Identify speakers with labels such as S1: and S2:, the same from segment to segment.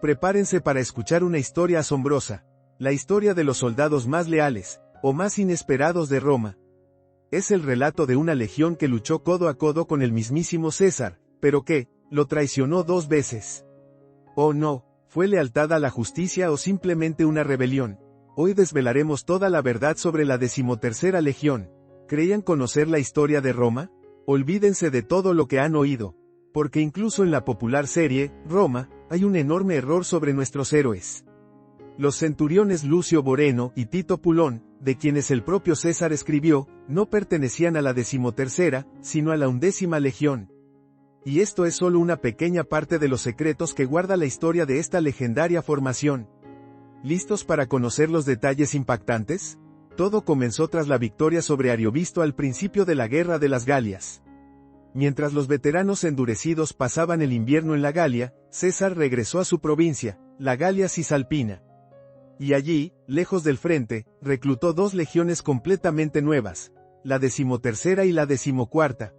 S1: Prepárense para escuchar una historia asombrosa, la historia de los soldados más leales, o más inesperados de Roma. Es el relato de una legión que luchó codo a codo con el mismísimo César, pero que, lo traicionó 2 veces. Oh no, ¿fue lealtad a la justicia o simplemente una rebelión? Hoy desvelaremos toda la verdad sobre la 13ª Legión. ¿Creían conocer la historia de Roma? Olvídense de todo lo que han oído, porque incluso en la popular serie, Roma, hay un enorme error sobre nuestros héroes. Los centuriones Lucio Boreno y Tito Pulón, de quienes el propio César escribió, no pertenecían a la 13ª, sino a la 11ª Legión. Y esto es solo una pequeña parte de los secretos que guarda la historia de esta legendaria formación. ¿Listos para conocer los detalles impactantes? Todo comenzó tras la victoria sobre Ariovisto al principio de la Guerra de las Galias. Mientras los veteranos endurecidos pasaban el invierno en la Galia, César regresó a su provincia, la Galia Cisalpina. Y allí, lejos del frente, reclutó 2 legiones completamente nuevas, la 13ª y la 14ª.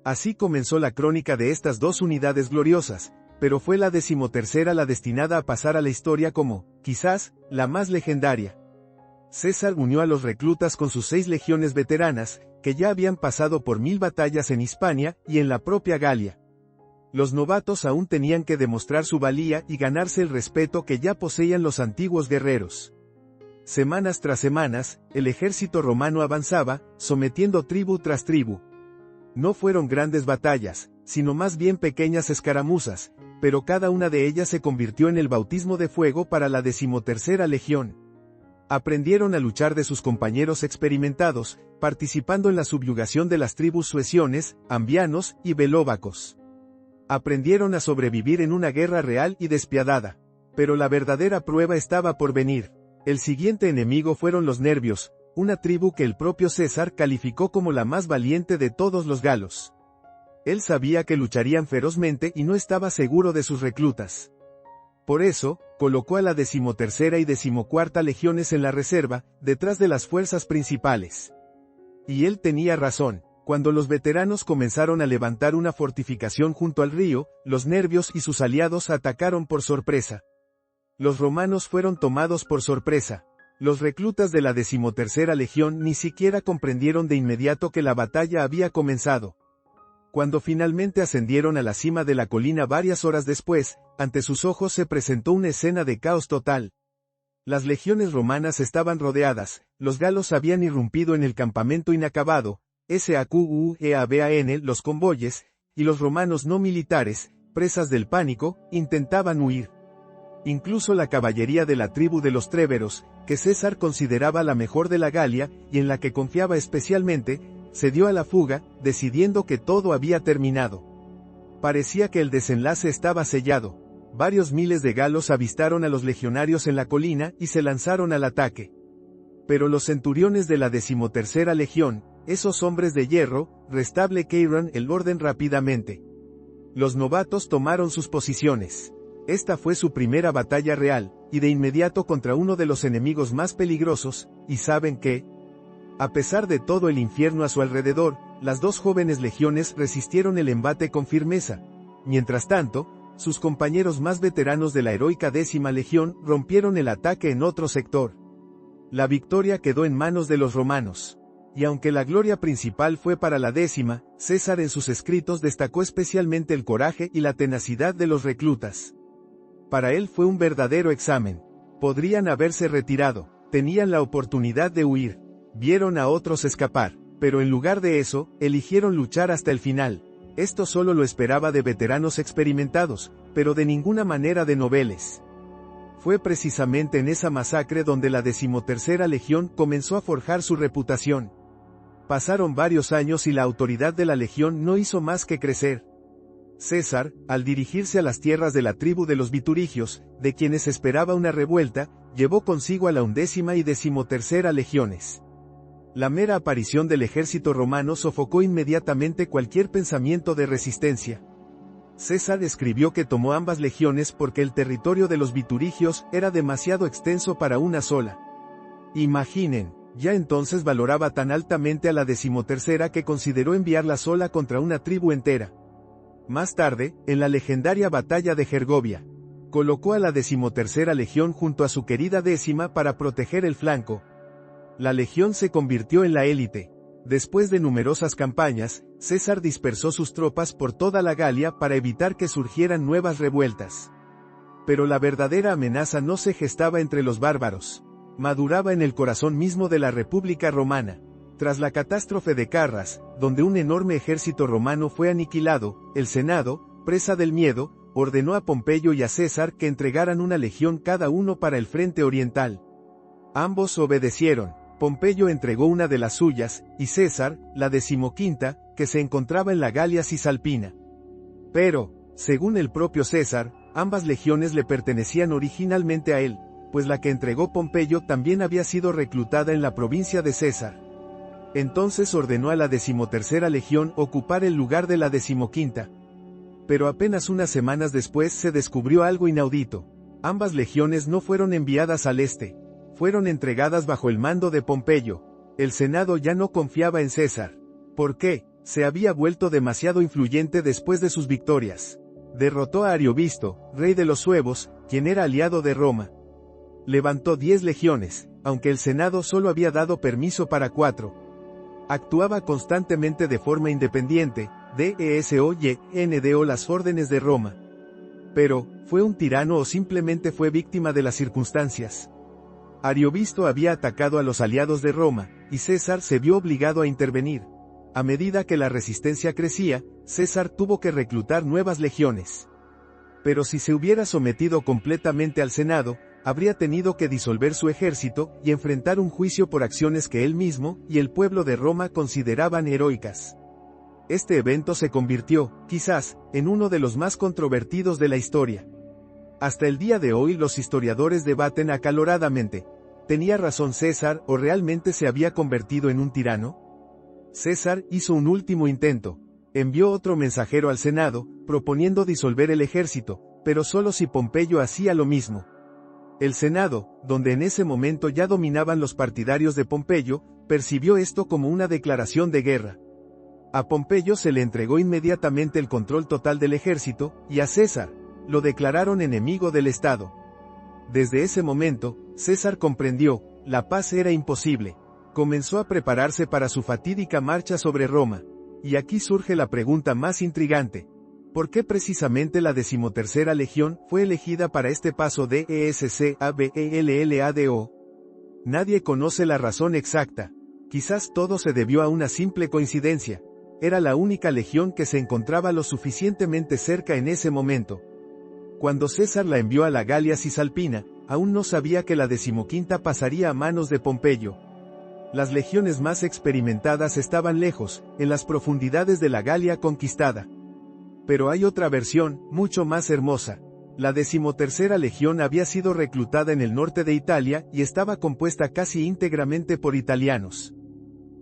S1: Así comenzó la crónica de estas 2 unidades gloriosas, pero fue la 13ª la destinada a pasar a la historia como, quizás, la más legendaria. César unió a los reclutas con sus 6 legiones veteranas, que ya habían pasado por 1000 batallas en Hispania y en la propia Galia. Los novatos aún tenían que demostrar su valía y ganarse el respeto que ya poseían los antiguos guerreros. Semanas tras semanas, el ejército romano avanzaba, sometiendo tribu tras tribu. No fueron grandes batallas, sino más bien pequeñas escaramuzas, pero cada una de ellas se convirtió en el bautismo de fuego para la 13ª Legión. Aprendieron a luchar de sus compañeros experimentados, participando en la subyugación de las tribus sueciones, ambianos y belóvacos. Aprendieron a sobrevivir en una guerra real y despiadada. Pero la verdadera prueba estaba por venir. El siguiente enemigo fueron los nervios, una tribu que el propio César calificó como la más valiente de todos los galos. Él sabía que lucharían ferozmente y no estaba seguro de sus reclutas. Por eso, colocó a la 13ª y 14ª legiones en la reserva, detrás de las fuerzas principales. Y él tenía razón. Cuando los veteranos comenzaron a levantar una fortificación junto al río, los nervios y sus aliados atacaron por sorpresa. Los romanos fueron tomados por sorpresa. Los reclutas de la 13ª Legión ni siquiera comprendieron de inmediato que la batalla había comenzado. Cuando finalmente ascendieron a la cima de la colina varias horas después, ante sus ojos se presentó una escena de caos total. Las legiones romanas estaban rodeadas, los galos habían irrumpido en el campamento inacabado, SAQUEABAN los convoyes, y los romanos no militares, presas del pánico, intentaban huir. Incluso la caballería de la tribu de los Tréveros, que César consideraba la mejor de la Galia, y en la que confiaba especialmente, se dio a la fuga, decidiendo que todo había terminado. Parecía que el desenlace estaba sellado. Varios miles de galos avistaron a los legionarios en la colina y se lanzaron al ataque. Pero los centuriones de la 13ª Legión, esos hombres de hierro, restablecieron el orden rápidamente. Los novatos tomaron sus posiciones. Esta fue su primera batalla real, y de inmediato contra uno de los enemigos más peligrosos, y ¿saben qué? A pesar de todo el infierno a su alrededor, las 2 jóvenes legiones resistieron el embate con firmeza. Mientras tanto, sus compañeros más veteranos de la heroica 10ª Legión rompieron el ataque en otro sector. La victoria quedó en manos de los romanos. Y aunque la gloria principal fue para la 10ª, César en sus escritos destacó especialmente el coraje y la tenacidad de los reclutas. Para él fue un verdadero examen. Podrían haberse retirado, tenían la oportunidad de huir, vieron a otros escapar, pero en lugar de eso, eligieron luchar hasta el final. Esto solo lo esperaba de veteranos experimentados, pero de ninguna manera de noveles. Fue precisamente en esa masacre donde la 13ª Legión comenzó a forjar su reputación. Pasaron varios años y la autoridad de la legión no hizo más que crecer. César, al dirigirse a las tierras de la tribu de los Biturigios, de quienes esperaba una revuelta, llevó consigo a la 11ª y 13ª legiones. La mera aparición del ejército romano sofocó inmediatamente cualquier pensamiento de resistencia. César escribió que tomó ambas legiones porque el territorio de los Biturigios era demasiado extenso para una sola. Imaginen. Ya entonces valoraba tan altamente a la 13ª que consideró enviarla sola contra una tribu entera. Más tarde, en la legendaria batalla de Gergovia, Colocó a la 13ª legión junto a su querida 10ª para proteger el flanco. La legión se convirtió en la élite. Después de numerosas campañas, César dispersó sus tropas por toda la Galia para evitar que surgieran nuevas revueltas. Pero la verdadera amenaza no se gestaba entre los bárbaros. Maduraba en el corazón mismo de la República Romana. Tras la catástrofe de Carras, donde un enorme ejército romano fue aniquilado, el Senado, presa del miedo, ordenó a Pompeyo y a César que entregaran una legión cada uno para el frente oriental. Ambos obedecieron. Pompeyo entregó una de las suyas, y César, la 15ª, que se encontraba en la Galia Cisalpina. Pero, según el propio César, ambas legiones le pertenecían originalmente a él, pues la que entregó Pompeyo también había sido reclutada en la provincia de César. Entonces ordenó a la 13ª legión ocupar el lugar de la 15ª. Pero apenas unas semanas después se descubrió algo inaudito. Ambas legiones no fueron enviadas al este. Fueron entregadas bajo el mando de Pompeyo. El Senado ya no confiaba en César. ¿Por qué? Se había vuelto demasiado influyente después de sus victorias. Derrotó a Ariovisto, rey de los suevos, quien era aliado de Roma. Levantó 10 legiones, aunque el Senado solo había dado permiso para 4. Actuaba constantemente de forma independiente, desoyendo las órdenes de Roma. Pero, ¿fue un tirano o simplemente fue víctima de las circunstancias? Ariovisto había atacado a los aliados de Roma, y César se vio obligado a intervenir. A medida que la resistencia crecía, César tuvo que reclutar nuevas legiones. Pero si se hubiera sometido completamente al Senado, habría tenido que disolver su ejército y enfrentar un juicio por acciones que él mismo y el pueblo de Roma consideraban heroicas. Este evento se convirtió, quizás, en uno de los más controvertidos de la historia. Hasta el día de hoy los historiadores debaten acaloradamente. ¿Tenía razón César o realmente se había convertido en un tirano? César hizo un último intento. Envió otro mensajero al Senado, proponiendo disolver el ejército, pero solo si Pompeyo hacía lo mismo. El Senado, donde en ese momento ya dominaban los partidarios de Pompeyo, percibió esto como una declaración de guerra. A Pompeyo se le entregó inmediatamente el control total del ejército, y a César lo declararon enemigo del Estado. Desde ese momento, César comprendió, la paz era imposible. Comenzó a prepararse para su fatídica marcha sobre Roma. Y aquí surge la pregunta más intrigante. ¿Por qué precisamente la 13ª legión fue elegida para este paso de ESCABELLADO? Nadie conoce la razón exacta. Quizás todo se debió a una simple coincidencia. Era la única legión que se encontraba lo suficientemente cerca en ese momento. Cuando César la envió a la Galia Cisalpina, aún no sabía que la 15ª pasaría a manos de Pompeyo. Las legiones más experimentadas estaban lejos, en las profundidades de la Galia conquistada. Pero hay otra versión, mucho más hermosa. La 13ª legión había sido reclutada en el norte de Italia y estaba compuesta casi íntegramente por italianos.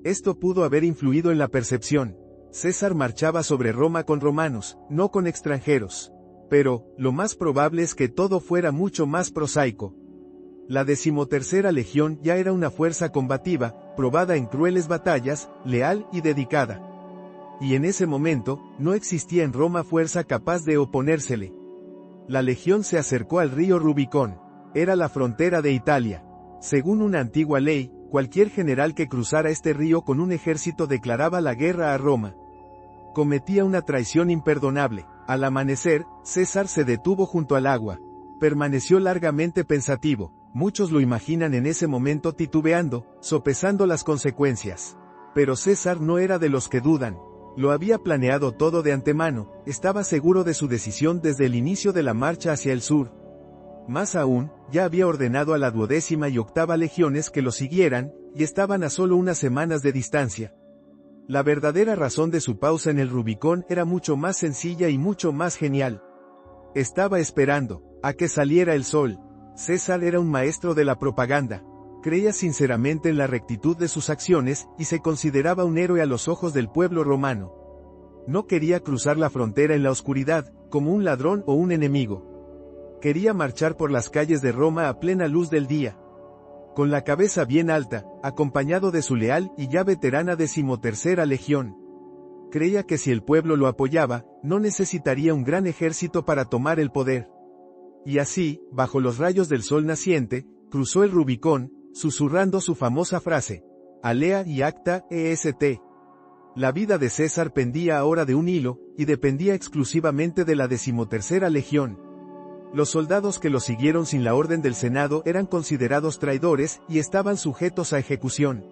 S1: Esto pudo haber influido en la percepción. César marchaba sobre Roma con romanos, no con extranjeros. Pero, lo más probable es que todo fuera mucho más prosaico. La 13ª legión ya era una fuerza combativa, probada en crueles batallas, leal y dedicada. Y en ese momento, no existía en Roma fuerza capaz de oponérsele. La legión se acercó al río Rubicón. Era la frontera de Italia. Según una antigua ley, cualquier general que cruzara este río con un ejército declaraba la guerra a Roma. Cometía una traición imperdonable. Al amanecer, César se detuvo junto al agua. Permaneció largamente pensativo. Muchos lo imaginan en ese momento titubeando, sopesando las consecuencias. Pero César no era de los que dudan. Lo había planeado todo de antemano, estaba seguro de su decisión desde el inicio de la marcha hacia el sur. Más aún, ya había ordenado a la 12ª y 8ª legiones que lo siguieran, y estaban a solo unas semanas de distancia. La verdadera razón de su pausa en el Rubicón era mucho más sencilla y mucho más genial. Estaba esperando a que saliera el sol. César era un maestro de la propaganda. Creía sinceramente en la rectitud de sus acciones, y se consideraba un héroe a los ojos del pueblo romano. No quería cruzar la frontera en la oscuridad, como un ladrón o un enemigo. Quería marchar por las calles de Roma a plena luz del día. Con la cabeza bien alta, acompañado de su leal y ya veterana 13ª legión. Creía que si el pueblo lo apoyaba, no necesitaría un gran ejército para tomar el poder. Y así, bajo los rayos del sol naciente, cruzó el Rubicón, susurrando su famosa frase: Alea y acta est. La vida de César pendía ahora de un hilo, y dependía exclusivamente de la 13ª Legión. Los soldados que lo siguieron sin la orden del Senado eran considerados traidores y estaban sujetos a ejecución.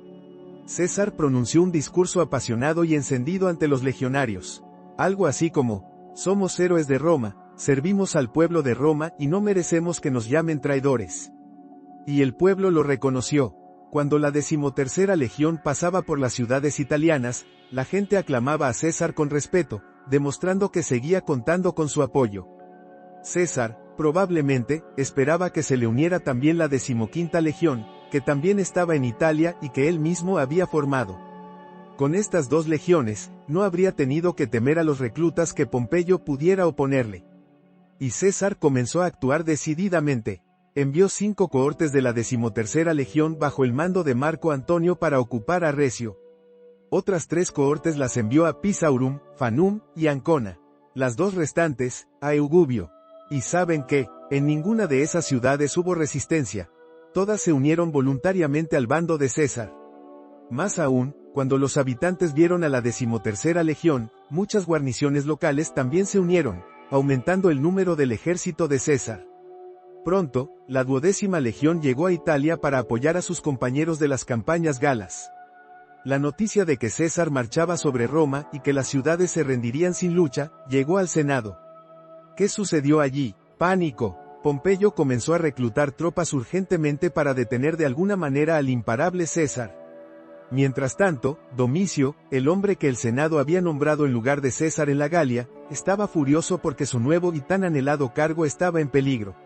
S1: César pronunció un discurso apasionado y encendido ante los legionarios. Algo así como: somos héroes de Roma, servimos al pueblo de Roma y no merecemos que nos llamen traidores. Y el pueblo lo reconoció. Cuando la 13ª Legión pasaba por las ciudades italianas, la gente aclamaba a César con respeto, demostrando que seguía contando con su apoyo. César, probablemente, esperaba que se le uniera también la 15ª Legión, que también estaba en Italia y que él mismo había formado. Con estas dos legiones, no habría tenido que temer a los reclutas que Pompeyo pudiera oponerle. Y César comenzó a actuar decididamente. Envió 5 cohortes de la 13ª Legión bajo el mando de Marco Antonio para ocupar a Recio. Otras 3 cohortes las envió a Pisaurum, Fanum y Ancona. Las 2 restantes, a Eugubio. Y saben que, en ninguna de esas ciudades hubo resistencia. Todas se unieron voluntariamente al bando de César. Más aún, cuando los habitantes vieron a la 13ª Legión, muchas guarniciones locales también se unieron, aumentando el número del ejército de César. Pronto, la 12ª Legión llegó a Italia para apoyar a sus compañeros de las campañas galas. La noticia de que César marchaba sobre Roma y que las ciudades se rendirían sin lucha, llegó al Senado. ¿Qué sucedió allí? Pánico. Pompeyo comenzó a reclutar tropas urgentemente para detener de alguna manera al imparable César. Mientras tanto, Domicio, el hombre que el Senado había nombrado en lugar de César en la Galia, estaba furioso porque su nuevo y tan anhelado cargo estaba en peligro.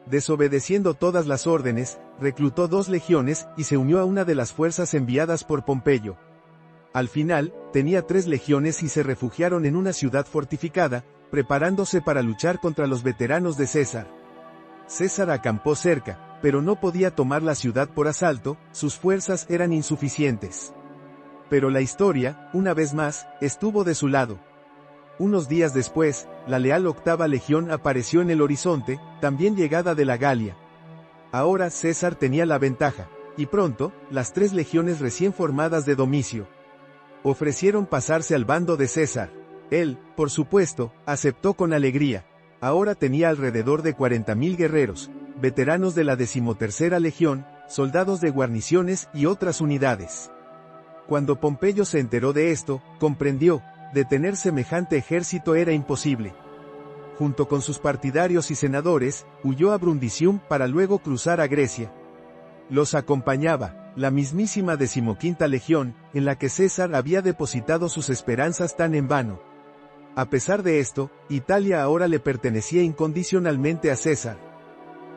S1: Desobedeciendo todas las órdenes, reclutó 2 legiones y se unió a una de las fuerzas enviadas por Pompeyo. Al final, tenía 3 legiones y se refugiaron en una ciudad fortificada, preparándose para luchar contra los veteranos de César. César acampó cerca, pero no podía tomar la ciudad por asalto, sus fuerzas eran insuficientes. Pero la historia, una vez más, estuvo de su lado. Unos días después, la leal 8ª Legión apareció en el horizonte, también llegada de la Galia. Ahora César tenía la ventaja, y pronto, las 3 legiones recién formadas de Domicio ofrecieron pasarse al bando de César. Él, por supuesto, aceptó con alegría. Ahora tenía alrededor de 40.000 guerreros, veteranos de la 13ª Legión, soldados de guarniciones y otras unidades. Cuando Pompeyo se enteró de esto, comprendió: detener semejante ejército era imposible. Junto con sus partidarios y senadores, huyó a Brundisium para luego cruzar a Grecia. Los acompañaba la mismísima 15ª Legión, en la que César había depositado sus esperanzas tan en vano. A pesar de esto, Italia ahora le pertenecía incondicionalmente a César.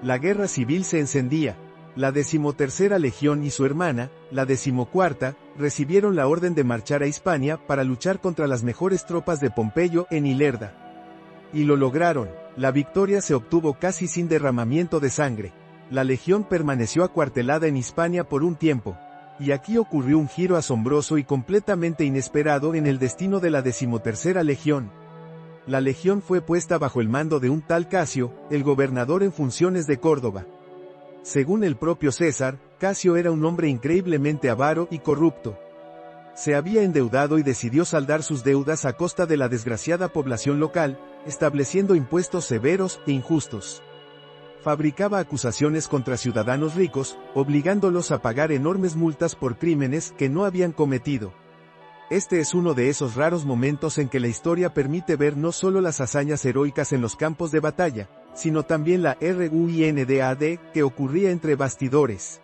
S1: La guerra civil se encendía. La 13ª Legión y su hermana, la 14ª, recibieron la orden de marchar a Hispania para luchar contra las mejores tropas de Pompeyo en Ilerda. Y lo lograron. La victoria se obtuvo casi sin derramamiento de sangre. La legión permaneció acuartelada en Hispania por un tiempo. Y aquí ocurrió un giro asombroso y completamente inesperado en el destino de la 13ª Legión. La legión fue puesta bajo el mando de un tal Casio, el gobernador en funciones de Córdoba. Según el propio César, Casio era un hombre increíblemente avaro y corrupto. Se había endeudado y decidió saldar sus deudas a costa de la desgraciada población local, estableciendo impuestos severos e injustos. Fabricaba acusaciones contra ciudadanos ricos, obligándolos a pagar enormes multas por crímenes que no habían cometido. Este es uno de esos raros momentos en que la historia permite ver no solo las hazañas heroicas en los campos de batalla, sino también la ruindad que ocurría entre bastidores.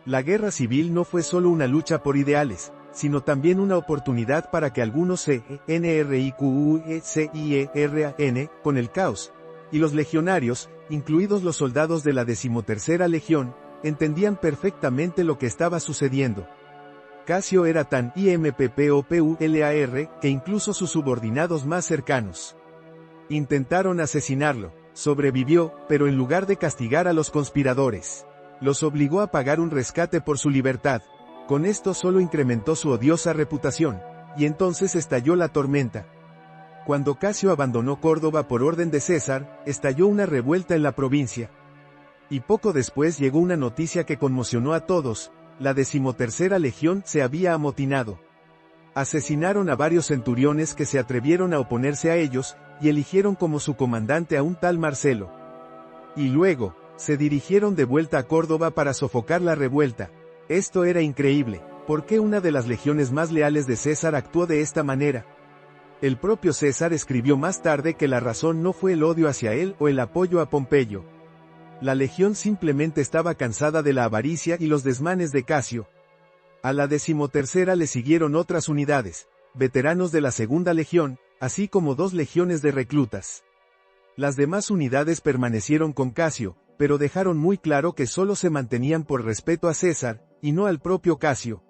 S1: La guerra civil no fue solo una lucha por ideales, sino también una oportunidad para que algunos se enriquecieran con el caos, y los legionarios, incluidos los soldados de la 13ª Legión, entendían perfectamente lo que estaba sucediendo. Casio era tan impopular que incluso sus subordinados más cercanos intentaron asesinarlo. Sobrevivió, pero en lugar de castigar a los conspiradores, los obligó a pagar un rescate por su libertad. Con esto solo incrementó su odiosa reputación, y entonces estalló la tormenta. Cuando Casio abandonó Córdoba por orden de César, estalló una revuelta en la provincia. Y poco después llegó una noticia que conmocionó a todos: la 13ª legión se había amotinado. Asesinaron a varios centuriones que se atrevieron a oponerse a ellos, y eligieron como su comandante a un tal Marcelo. Y luego, se dirigieron de vuelta a Córdoba para sofocar la revuelta. Esto era increíble. ¿Por qué una de las legiones más leales de César actuó de esta manera? El propio César escribió más tarde que la razón no fue el odio hacia él o el apoyo a Pompeyo. La legión simplemente estaba cansada de la avaricia y los desmanes de Casio. A la 13ª le siguieron otras unidades, veteranos de la 2ª legión, así como 2 legiones de reclutas. Las demás unidades permanecieron con Casio, pero dejaron muy claro que solo se mantenían por respeto a César, y no al propio Casio.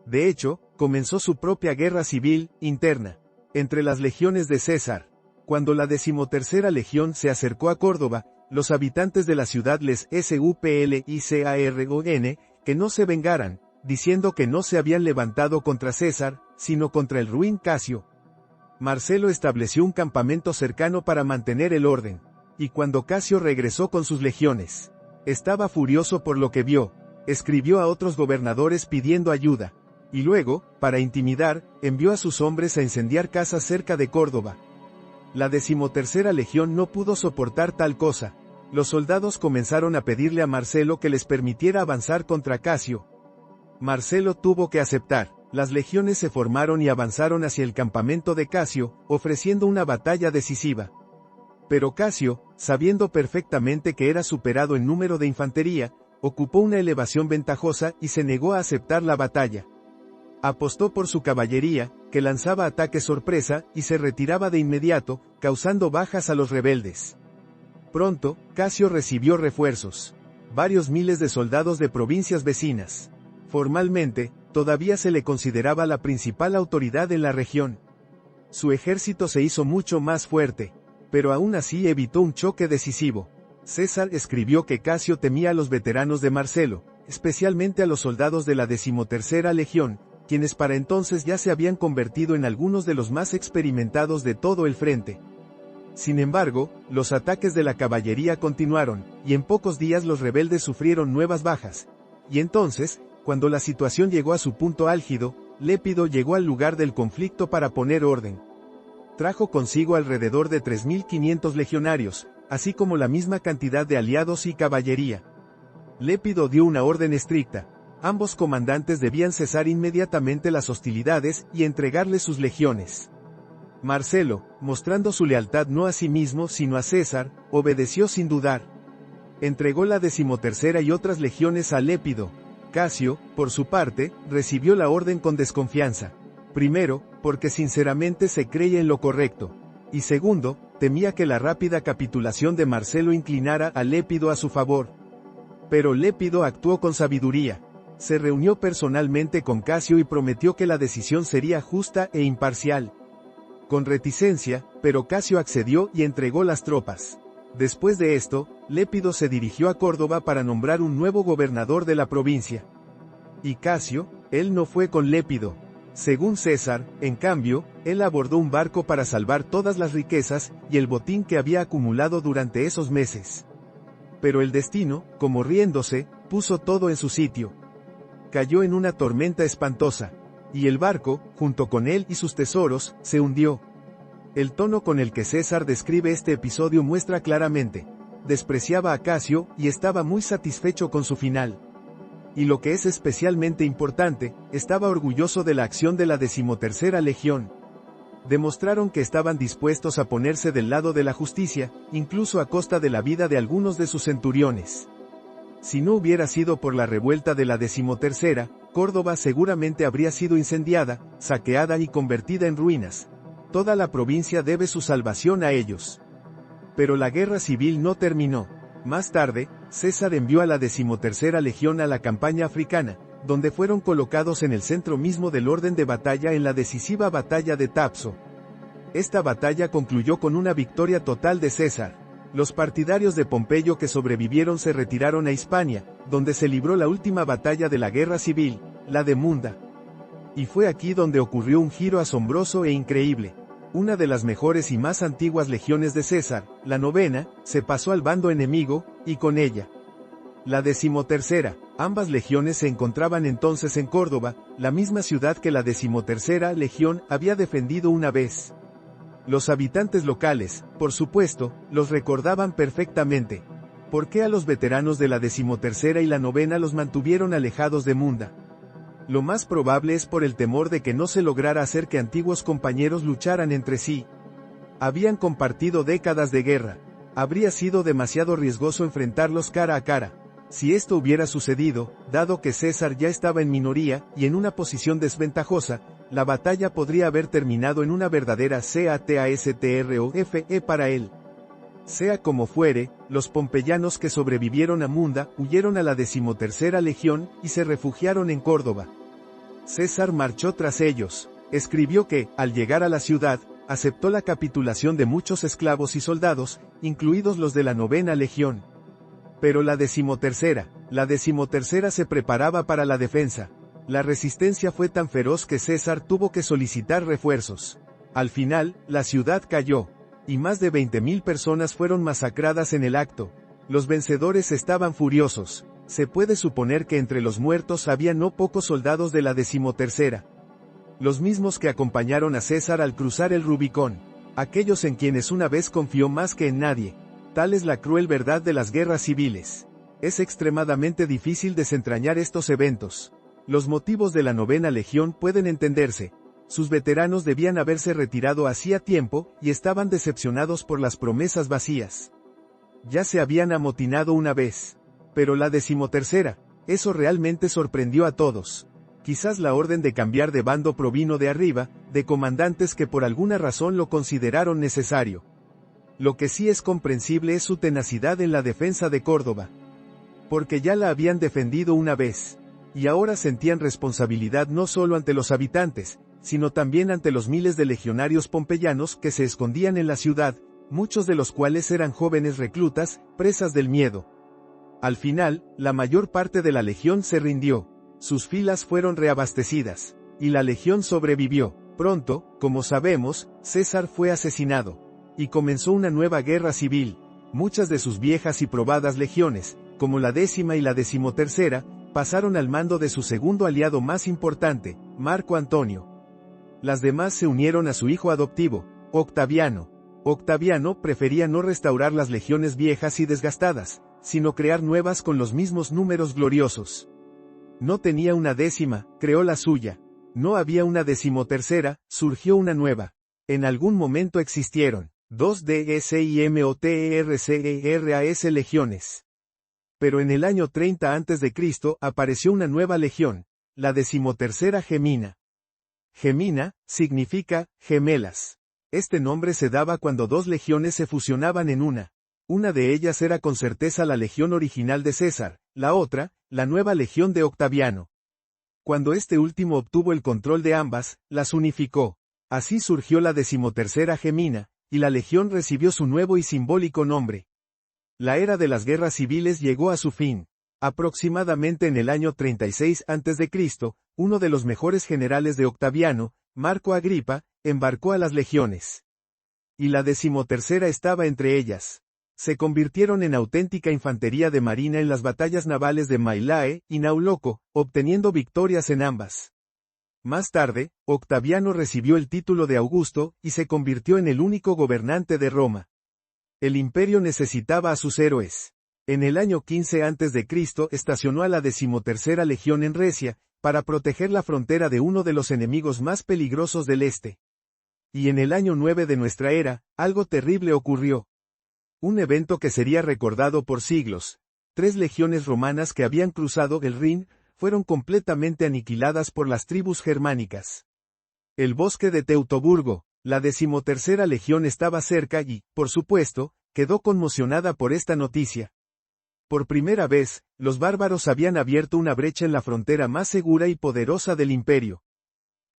S1: De hecho, comenzó su propia guerra civil, interna, entre las legiones de César. Cuando la 13ª legión se acercó a Córdoba, los habitantes de la ciudad les suplicaron que no se vengaran, diciendo que no se habían levantado contra César, sino contra el ruin Casio. Marcelo estableció un campamento cercano para mantener el orden, y cuando Casio regresó con sus legiones, estaba furioso por lo que vio. Escribió a otros gobernadores pidiendo ayuda, y luego, para intimidar, envió a sus hombres a incendiar casas cerca de Córdoba. La 13ª legión no pudo soportar tal cosa. Los soldados comenzaron a pedirle a Marcelo que les permitiera avanzar contra Casio. Marcelo tuvo que aceptar. Las legiones se formaron y avanzaron hacia el campamento de Casio, ofreciendo una batalla decisiva. Pero Casio, sabiendo perfectamente que era superado en número de infantería, ocupó una elevación ventajosa y se negó a aceptar la batalla. Apostó por su caballería, que lanzaba ataques sorpresa, y se retiraba de inmediato, causando bajas a los rebeldes. Pronto, Casio recibió refuerzos. Varios miles de soldados de provincias vecinas. Formalmente, todavía se le consideraba la principal autoridad en la región. Su ejército se hizo mucho más fuerte, pero aún así evitó un choque decisivo. César escribió que Casio temía a los veteranos de Marcelo, especialmente a los soldados de la 13ª legión, quienes para entonces ya se habían convertido en algunos de los más experimentados de todo el frente. Sin embargo, los ataques de la caballería continuaron, y en pocos días los rebeldes sufrieron nuevas bajas. Y entonces, cuando la situación llegó a su punto álgido, Lépido llegó al lugar del conflicto para poner orden. Trajo consigo alrededor de 3.500 legionarios, así como la misma cantidad de aliados y caballería. Lépido dio una orden estricta. Ambos comandantes debían cesar inmediatamente las hostilidades y entregarle sus legiones. Marcelo, mostrando su lealtad no a sí mismo sino a César, obedeció sin dudar. Entregó la 13ª y otras legiones a Lépido. Casio, por su parte, recibió la orden con desconfianza. Primero, porque sinceramente se creía en lo correcto. Y segundo, temía que la rápida capitulación de Marcelo inclinara a Lépido a su favor. Pero Lépido actuó con sabiduría. Se reunió personalmente con Casio y prometió que la decisión sería justa e imparcial. Con reticencia, pero Casio accedió y entregó las tropas. Después de esto, Lépido se dirigió a Córdoba para nombrar un nuevo gobernador de la provincia. Y Casio, él no fue con Lépido. Según César, en cambio, él abordó un barco para salvar todas las riquezas y el botín que había acumulado durante esos meses. Pero el destino, como riéndose, puso todo en su sitio. Cayó en una tormenta espantosa, y el barco, junto con él y sus tesoros, se hundió. El tono con el que César describe este episodio muestra claramente: despreciaba a Casio y estaba muy satisfecho con su final. Y lo que es especialmente importante, estaba orgulloso de la acción de la 13ª legión. Demostraron que estaban dispuestos a ponerse del lado de la justicia, incluso a costa de la vida de algunos de sus centuriones. Si no hubiera sido por la revuelta de la 13ª, Córdoba seguramente habría sido incendiada, saqueada y convertida en ruinas. Toda la provincia debe su salvación a ellos. Pero la guerra civil no terminó. Más tarde, César envió a la 13ª legión a la campaña africana, donde fueron colocados en el centro mismo del orden de batalla en la decisiva batalla de Tapso. Esta batalla concluyó con una victoria total de César. Los partidarios de Pompeyo que sobrevivieron se retiraron a Hispania, donde se libró la última batalla de la guerra civil, la de Munda. Y fue aquí donde ocurrió un giro asombroso e increíble. Una de las mejores y más antiguas legiones de César, la novena, se pasó al bando enemigo, y con ella la 13ª. Ambas legiones se encontraban entonces en Córdoba, la misma ciudad que la 13ª legión había defendido una vez. Los habitantes locales, por supuesto, los recordaban perfectamente. ¿Por qué a los veteranos de la 13ª y la novena los mantuvieron alejados de Munda? Lo más probable es por el temor de que no se lograra hacer que antiguos compañeros lucharan entre sí. Habían compartido décadas de guerra. Habría sido demasiado riesgoso enfrentarlos cara a cara. Si esto hubiera sucedido, dado que César ya estaba en minoría y en una posición desventajosa, la batalla podría haber terminado en una verdadera catástrofe para él. Sea como fuere, los pompeyanos que sobrevivieron a Munda huyeron a la 13ª legión y se refugiaron en Córdoba. César marchó tras ellos. Escribió que, al llegar a la ciudad, aceptó la capitulación de muchos esclavos y soldados, incluidos los de la 9ª legión. Pero la 13ª se preparaba para la defensa. La resistencia fue tan feroz que César tuvo que solicitar refuerzos. Al final, la ciudad cayó, y más de 20.000 personas fueron masacradas en el acto. Los vencedores estaban furiosos. Se puede suponer que entre los muertos había no pocos soldados de la 13ª. Los mismos que acompañaron a César al cruzar el Rubicón. Aquellos en quienes una vez confió más que en nadie. Tal es la cruel verdad de las guerras civiles. Es extremadamente difícil desentrañar estos eventos. Los motivos de la 9ª legión pueden entenderse. Sus veteranos debían haberse retirado hacía tiempo, y estaban decepcionados por las promesas vacías. Ya se habían amotinado una vez. Pero la 13ª, eso realmente sorprendió a todos. Quizás la orden de cambiar de bando provino de arriba, de comandantes que por alguna razón lo consideraron necesario. Lo que sí es comprensible es su tenacidad en la defensa de Córdoba. Porque ya la habían defendido una vez. Y ahora sentían responsabilidad no solo ante los habitantes, sino también ante los miles de legionarios pompeyanos que se escondían en la ciudad, muchos de los cuales eran jóvenes reclutas, presas del miedo. Al final, la mayor parte de la legión se rindió. Sus filas fueron reabastecidas. Y la legión sobrevivió. Pronto, como sabemos, César fue asesinado. Y comenzó una nueva guerra civil. Muchas de sus viejas y probadas legiones, como la 10ª y la 13ª, pasaron al mando de su segundo aliado más importante, Marco Antonio. Las demás se unieron a su hijo adoptivo, Octaviano. Octaviano prefería no restaurar las legiones viejas y desgastadas, sino crear nuevas con los mismos números gloriosos. No tenía una 10ª, creó la suya. No había una 13ª, surgió una nueva. En algún momento existieron 2 DSIMOTERCERAS legiones. Pero en el año 30 a.C. apareció una nueva legión, la 13ª Gemina. Gemina significa gemelas. Este nombre se daba cuando dos legiones se fusionaban en una. Una de ellas era con certeza la legión original de César, la otra, la nueva legión de Octaviano. Cuando este último obtuvo el control de ambas, las unificó. Así surgió la 13ª Gemina, y la legión recibió su nuevo y simbólico nombre. La era de las guerras civiles llegó a su fin. Aproximadamente en el año 36 a.C., uno de los mejores generales de Octaviano, Marco Agripa, embarcó a las legiones. Y la 13ª estaba entre ellas. Se convirtieron en auténtica infantería de marina en las batallas navales de Mailae y Nauloco, obteniendo victorias en ambas. Más tarde, Octaviano recibió el título de Augusto y se convirtió en el único gobernante de Roma. El imperio necesitaba a sus héroes. En el año 15 a.C. estacionó a la 13ª legión en Recia, para proteger la frontera de uno de los enemigos más peligrosos del este. Y en el año 9 de nuestra era, algo terrible ocurrió. Un evento que sería recordado por siglos. 3 legiones romanas que habían cruzado el Rin, fueron completamente aniquiladas por las tribus germánicas. El bosque de Teutoburgo, la 13ª legión estaba cerca y, por supuesto, quedó conmocionada por esta noticia. Por primera vez, los bárbaros habían abierto una brecha en la frontera más segura y poderosa del imperio.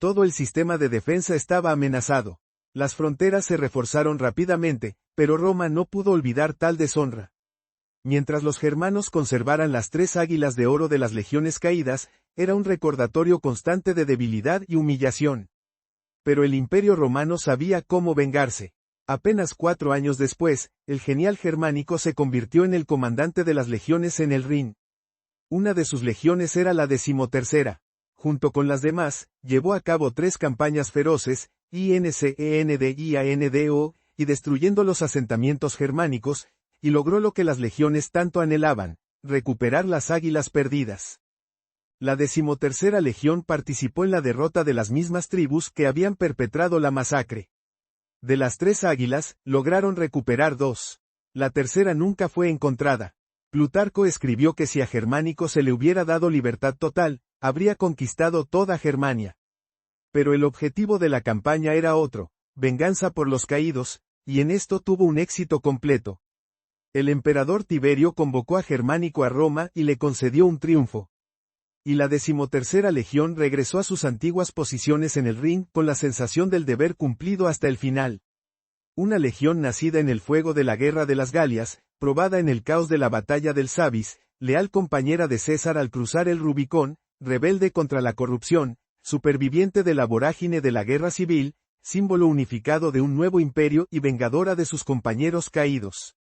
S1: Todo el sistema de defensa estaba amenazado. Las fronteras se reforzaron rápidamente, pero Roma no pudo olvidar tal deshonra. Mientras los germanos conservaran las 3 águilas de oro de las legiones caídas, era un recordatorio constante de debilidad y humillación. Pero el Imperio Romano sabía cómo vengarse. Apenas 4 años después, el genial Germánico se convirtió en el comandante de las legiones en el Rin. Una de sus legiones era la 13ª. Junto con las demás, llevó a cabo 3 campañas feroces, INCENDIANDO, y destruyendo los asentamientos germánicos, y logró lo que las legiones tanto anhelaban, recuperar las águilas perdidas. La 13ª Legión participó en la derrota de las mismas tribus que habían perpetrado la masacre. De las 3 águilas, lograron recuperar 2. La tercera nunca fue encontrada. Plutarco escribió que si a Germánico se le hubiera dado libertad total, habría conquistado toda Germania. Pero el objetivo de la campaña era otro, venganza por los caídos, y en esto tuvo un éxito completo. El emperador Tiberio convocó a Germánico a Roma y le concedió un triunfo. Y la 13ª Legión regresó a sus antiguas posiciones en el Rin con la sensación del deber cumplido hasta el final. Una legión nacida en el fuego de la guerra de las Galias, probada en el caos de la batalla del Sabis, leal compañera de César al cruzar el Rubicón, rebelde contra la corrupción, superviviente de la vorágine de la guerra civil, símbolo unificado de un nuevo imperio y vengadora de sus compañeros caídos.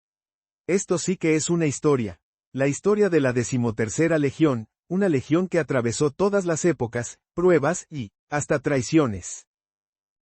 S1: Esto sí que es una historia. La historia de la 13ª Legión, una legión que atravesó todas las épocas, pruebas y, hasta traiciones.